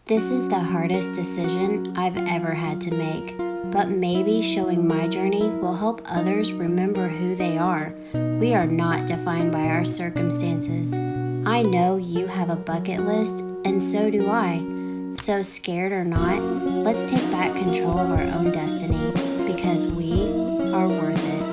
This is the hardest decision I've ever had to make, but maybe showing my journey will help others remember who they are. We are not defined by our circumstances. I know you have a bucket list, and so do I. So scared or not, let's take back control of our own destiny because we are worth it.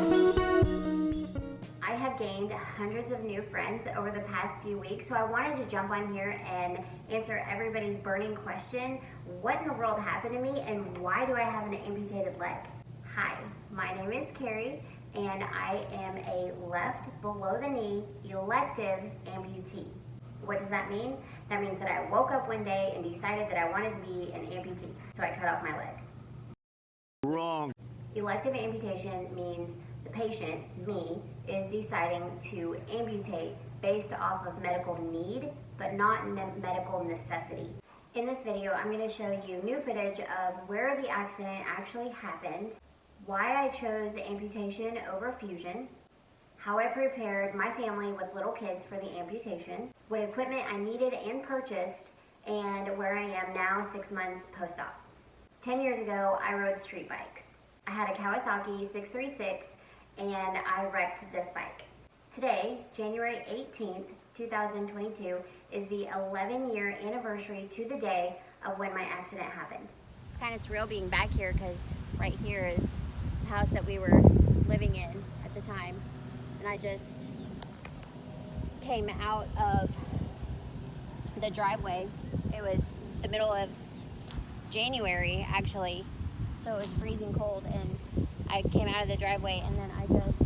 I have gained hundreds of new friends over the past few weeks, so I wanted to jump on here and answer everybody's burning question: what in the world happened to me and why do I have an amputated leg? Hi, my name is Kerri and I am a left below the knee elective amputee. What does that mean? That means that I woke up one day and decided that I wanted to be an amputee, so I cut off my leg. Wrong. Elective amputation means the patient, me, is deciding to amputate based off of medical need, but not medical necessity. In this video, I'm going to show you new footage of where the accident actually happened, why I chose amputation over fusion, how I prepared my family with little kids for the amputation, what equipment I needed and purchased, and where I am now 6 months post-op. 10 years ago, I rode street bikes. I had a Kawasaki 636 and I wrecked this bike. Today, January 18th, 2022, is the 11-year anniversary to the day of when my accident happened. It's kind of surreal being back here because right here is the house that we were living in at the time. And I just came out of the driveway. It was the middle of January, actually, so it was freezing cold, and I came out of the driveway and then I just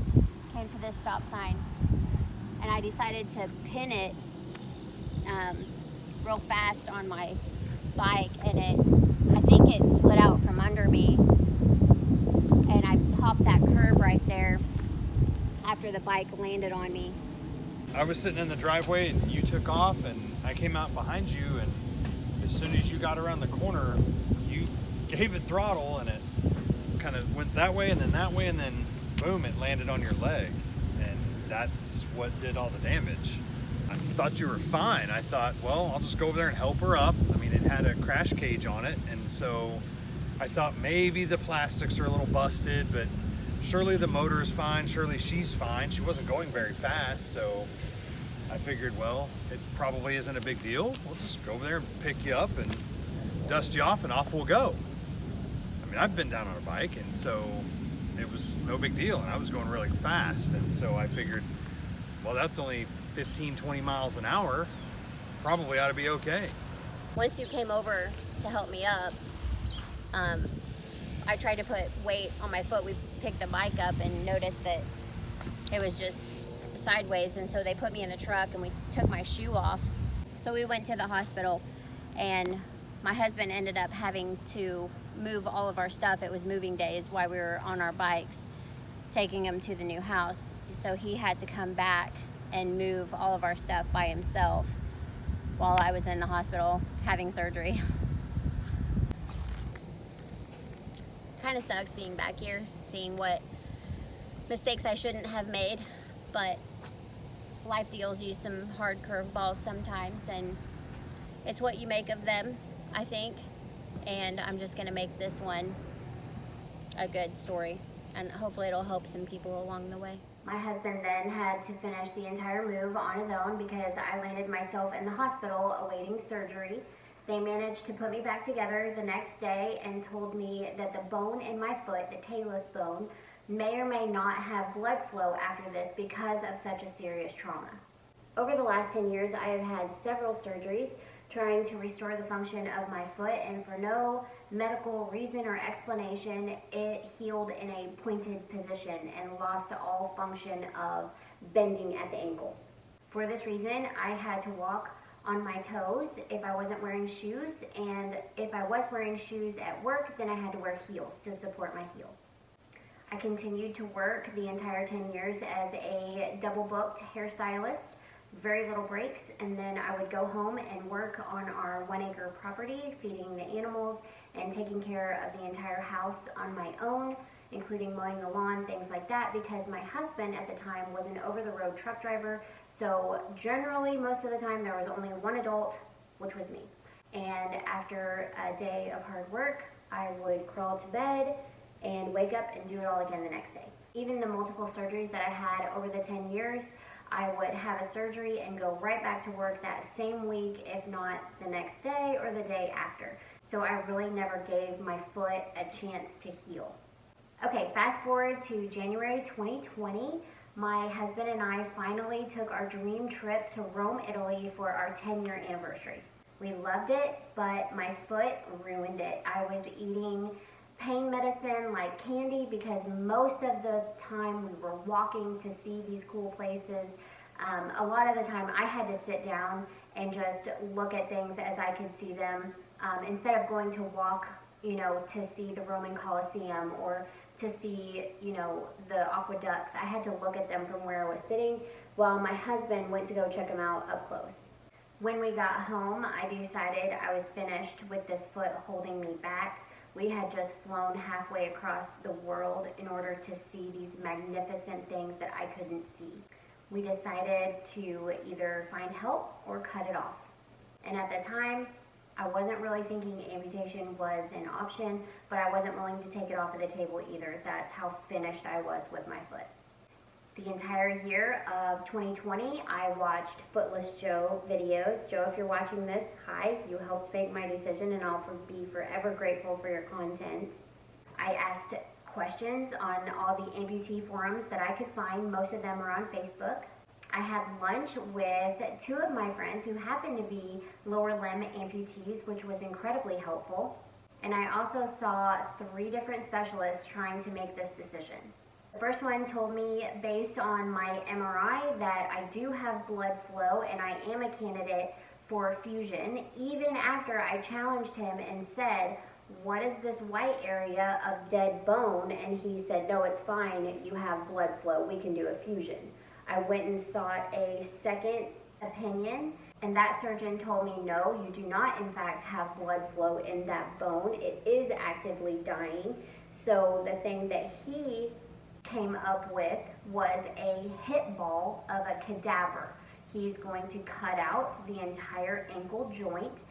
came to this stop sign and I decided to pin it real fast on my bike, and I think it slid out from under me and I popped that curb right there after the bike landed on me. I was sitting in the driveway and you took off and I came out behind you, and as soon as you got around the corner, you gave it throttle and it kind of went that way and then that way, and then boom, it landed on your leg, and that's what did all the damage. I thought you were fine. I thought, well, I'll just go over there and help her up. I mean, it had a crash cage on it, and so I thought maybe the plastics are a little busted, but surely the motor is fine, surely she's fine. She wasn't going very fast, so I figured, well, it probably isn't a big deal. We'll just go over there and pick you up and dust you off and off we'll go. I mean, I've been down on a bike, and so it was no big deal, and I was going really fast, and so I figured, well, that's only 15, 20 miles an hour, probably ought to be okay. Once you came over to help me up, I tried to put weight on my foot. We picked the bike up and noticed that it was just sideways, and so they put me in the truck and we took my shoe off. So we went to the hospital, and my husband ended up having to move all of our stuff. It was moving days while we were on our bikes, taking them to the new house. So he had to come back and move all of our stuff by himself while I was in the hospital having surgery. Kind of sucks being back here, seeing what mistakes I shouldn't have made, but life deals you some hard curveballs sometimes, and it's what you make of them, I think. And I'm just gonna make this one a good story, and hopefully it'll help some people along the way. My husband then had to finish the entire move on his own because I landed myself in the hospital awaiting surgery. They managed to put me back together the next day and told me that the bone in my foot, the talus bone, may or may not have blood flow after this because of such a serious trauma. Over the last 10 years, I have had several surgeries trying to restore the function of my foot, and for no medical reason or explanation, it healed in a pointed position and lost all function of bending at the ankle. For this reason, I had to walk on my toes if I wasn't wearing shoes, and if I was wearing shoes at work, then I had to wear heels to support my heel. I continued to work the entire 10 years as a double-booked hairstylist, very little breaks, and then I would go home and work on our 1-acre property, feeding the animals and taking care of the entire house on my own, including mowing the lawn, things like that, because my husband at the time was an over-the-road truck driver, so generally most of the time there was only one adult, which was me. And after a day of hard work, I would crawl to bed and wake up and do it all again the next day. Even the multiple surgeries that I had over the 10 years, I would have a surgery and go right back to work that same week, if not the next day or the day after. So I really never gave my foot a chance to heal. Okay, fast forward to January 2020. My husband and I finally took our dream trip to Rome, Italy for our 10-year anniversary. We loved it, but my foot ruined it. I was eating pain medicine like candy because most of the time we were walking to see these cool places. A lot of the time I had to sit down and just look at things as I could see them, instead of going to walk, to see the Roman Colosseum or to see, the aqueducts. I had to look at them from where I was sitting while my husband went to go check them out up close. When we got home, I decided I was finished with this foot holding me back. We had just flown halfway across the world in order to see these magnificent things that I couldn't see. We decided to either find help or cut it off. And at the time, I wasn't really thinking amputation was an option, but I wasn't willing to take it off of the table either. That's how finished I was with my foot. The entire year of 2020, I watched Footless Joe videos. Joe, if you're watching this, hi, you helped make my decision and I'll be forever grateful for your content. I asked questions on all the amputee forums that I could find. Most of them are on Facebook. I had lunch with two of my friends who happened to be lower limb amputees, which was incredibly helpful. And I also saw 3 different specialists trying to make this decision. The first one told me, based on my MRI, that I do have blood flow and I am a candidate for fusion, even after I challenged him and said, "What is this white area of dead bone?" And he said, "No, it's fine, you have blood flow, we can do a fusion." I went and sought a second opinion, and that surgeon told me, "No, you do not in fact have blood flow in that bone. It is actively dying." So the thing that he came up with was a hip ball of a cadaver. He's going to cut out the entire ankle joint,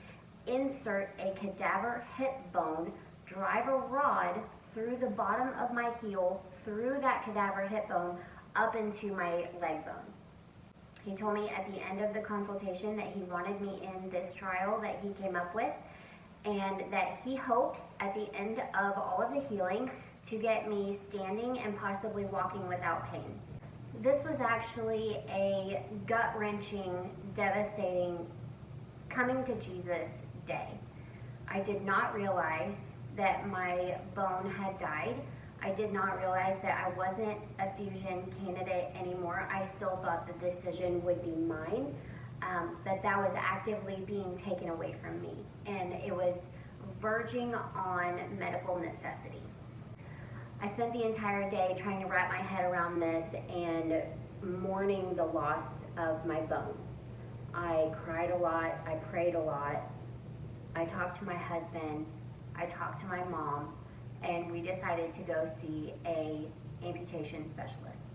insert a cadaver hip bone, drive a rod through the bottom of my heel, through that cadaver hip bone, up into my leg bone. He told me at the end of the consultation that he wanted me in this trial that he came up with, and that he hopes at the end of all of the healing to get me standing and possibly walking without pain. This was actually a gut-wrenching, devastating, coming to Jesus day. I did not realize that my bone had died. I did not realize that I wasn't a fusion candidate anymore. I still thought the decision would be mine, that was actively being taken away from me, and it was verging on medical necessity. I spent the entire day trying to wrap my head around this and mourning the loss of my bone. I cried a lot, I prayed a lot, I talked to my husband, I talked to my mom, and we decided to go see a amputation specialist.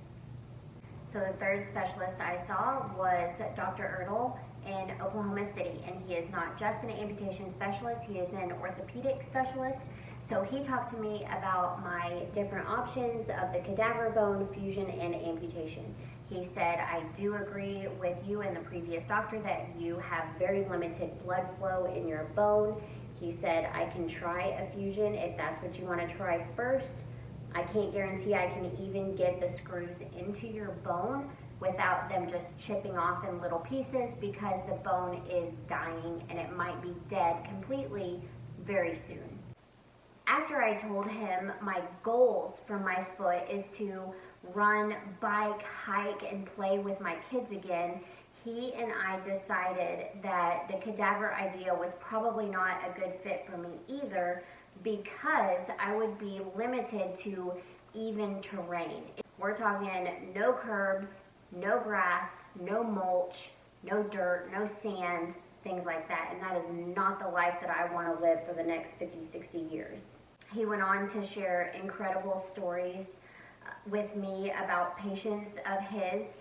So the third specialist I saw was Dr. Ertl in Oklahoma City, and he is not just an amputation specialist, he is an orthopedic specialist. So he talked to me about my different options of the cadaver bone, fusion, and amputation. He said, "I do agree with you and the previous doctor that you have very limited blood flow in your bone." He said, "I can try a fusion if that's what you want to try first. I can't guarantee I can even get the screws into your bone without them just chipping off in little pieces, because the bone is dying and it might be dead completely very soon." After I told him my goals for my foot is to run, bike, hike, and play with my kids again, he and I decided that the cadaver idea was probably not a good fit for me either, because I would be limited to even terrain. We're talking no curbs, no grass, no mulch, no dirt, no sand, things like that, and that is not the life that I want to live for the next 50, 60 years. He went on to share incredible stories with me about patients of his,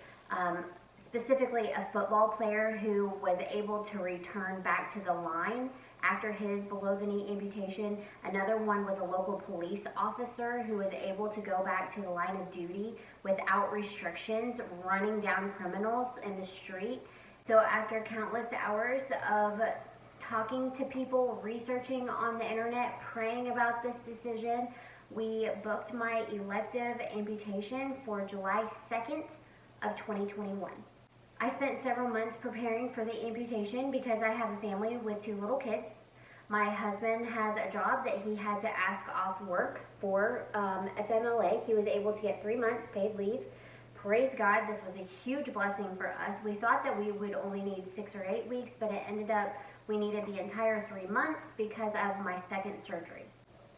specifically a football player who was able to return back to the line after his below-the-knee amputation. Another one was a local police officer who was able to go back to the line of duty without restrictions, running down criminals in the street. So after countless hours of talking to people, researching on the internet, praying about this decision, we booked my elective amputation for July 2nd of 2021. I spent several months preparing for the amputation because I have a family with 2 little kids. My husband has a job that he had to ask off work for FMLA. He was able to get 3 months paid leave. Praise God, this was a huge blessing for us. We thought that we would only need 6 or 8 weeks, but it ended up we needed the entire 3 months because of my second surgery.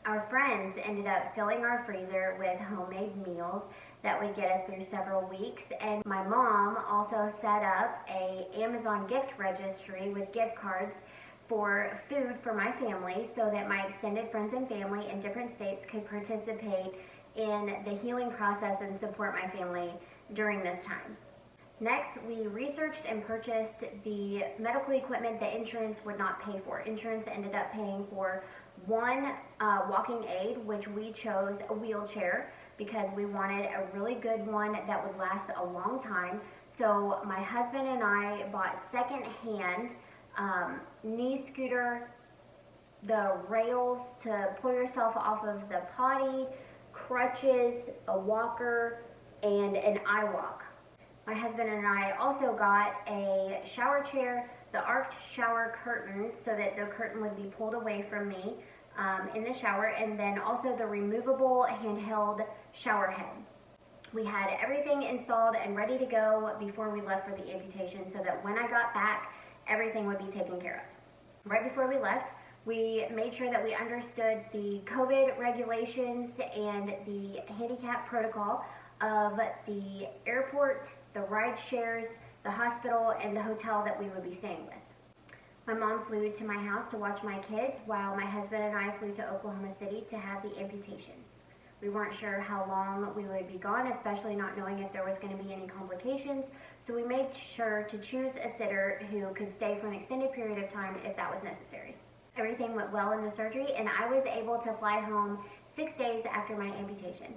Our friends ended up filling our freezer with homemade meals that would get us through several weeks, and my mom also set up a Amazon gift registry with gift cards for food for my family so that my extended friends and family in different states could participate in the healing process and support my family during this time. Next, we researched and purchased the medical equipment that insurance would not pay for. Insurance ended up paying for one walking aid, which we chose a wheelchair because we wanted a really good one that would last a long time. So my husband and I bought secondhand knee scooter, the rails to pull yourself off of the potty, crutches, a walker, and an iWalk. My husband and I also got a shower chair, the arched shower curtain so that the curtain would be pulled away from me in the shower, and then also the removable handheld shower head. We had everything installed and ready to go before we left for the amputation so that when I got back, everything would be taken care of. Right before we left, we made sure that we understood the COVID regulations and the handicap protocol of the airport, the ride shares, the hospital, and the hotel that we would be staying with. My mom flew to my house to watch my kids while my husband and I flew to Oklahoma City to have the amputation. We weren't sure how long we would be gone, especially not knowing if there was going to be any complications, so we made sure to choose a sitter who could stay for an extended period of time if that was necessary. Everything went well in the surgery, and I was able to fly home 6 days after my amputation.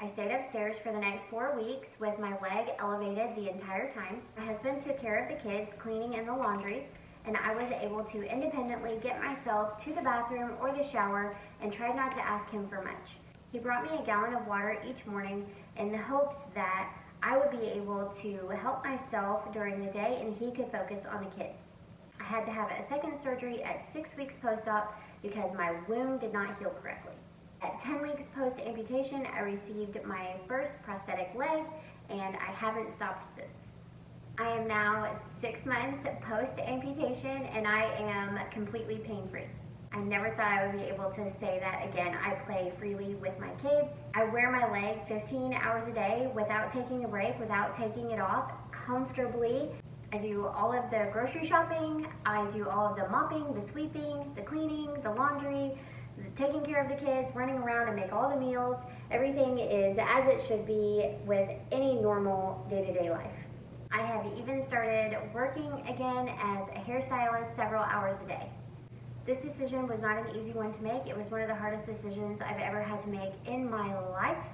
I stayed upstairs for the next 4 weeks with my leg elevated the entire time. My husband took care of the kids, cleaning and the laundry, and I was able to independently get myself to the bathroom or the shower and tried not to ask him for much. He brought me a gallon of water each morning in the hopes that I would be able to help myself during the day and he could focus on the kids. I had to have a second surgery at 6 weeks post-op because my wound did not heal correctly. At 10 weeks post-amputation, I received my first prosthetic leg, and I haven't stopped since. I am now 6 months post-amputation, and I am completely pain-free. I never thought I would be able to say that again. I play freely with my kids. I wear my leg 15 hours a day without taking a break, without taking it off, comfortably. I do all of the grocery shopping, I do all of the mopping, the sweeping, the cleaning, the laundry, taking care of the kids, running around and make all the meals. Everything is as it should be with any normal day-to-day life. I have even started working again as a hairstylist several hours a day. This decision was not an easy one to make. It was one of the hardest decisions I've ever had to make in my life.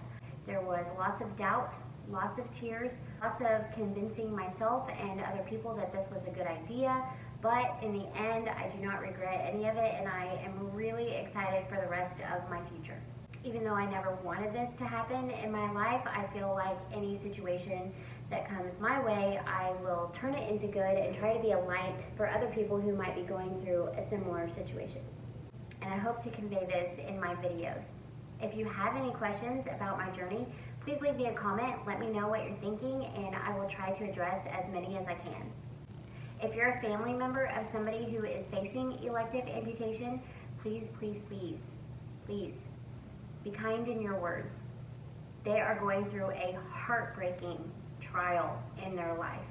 There was lots of doubt, lots of tears, lots of convincing myself and other people that this was a good idea. But in the end, I do not regret any of it, and I am really excited for the rest of my future. Even though I never wanted this to happen in my life, I feel like any situation that comes my way, I will turn it into good and try to be a light for other people who might be going through a similar situation. And I hope to convey this in my videos. If you have any questions about my journey, please leave me a comment, let me know what you're thinking, and I will try to address as many as I can. If you're a family member of somebody who is facing elective amputation, please, please, please, please be kind in your words. They are going through a heartbreaking trial in their life.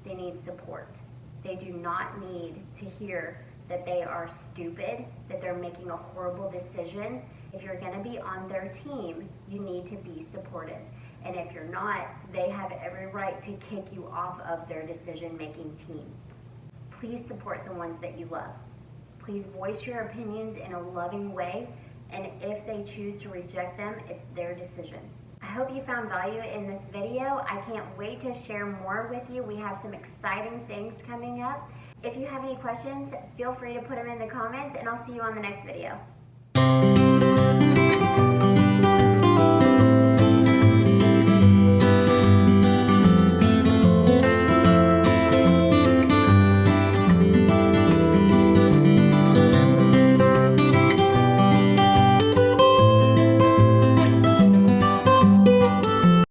They need support. They do not need to hear that they are stupid, that they're making a horrible decision. If you're going to be on their team, you need to be supported. And if you're not, they have every right to kick you off of their decision-making team. Please support the ones that you love. Please voice your opinions in a loving way, and if they choose to reject them, it's their decision. I hope you found value in this video. I can't wait to share more with you. We have some exciting things coming up. If you have any questions, feel free to put them in the comments, and I'll see you on the next video.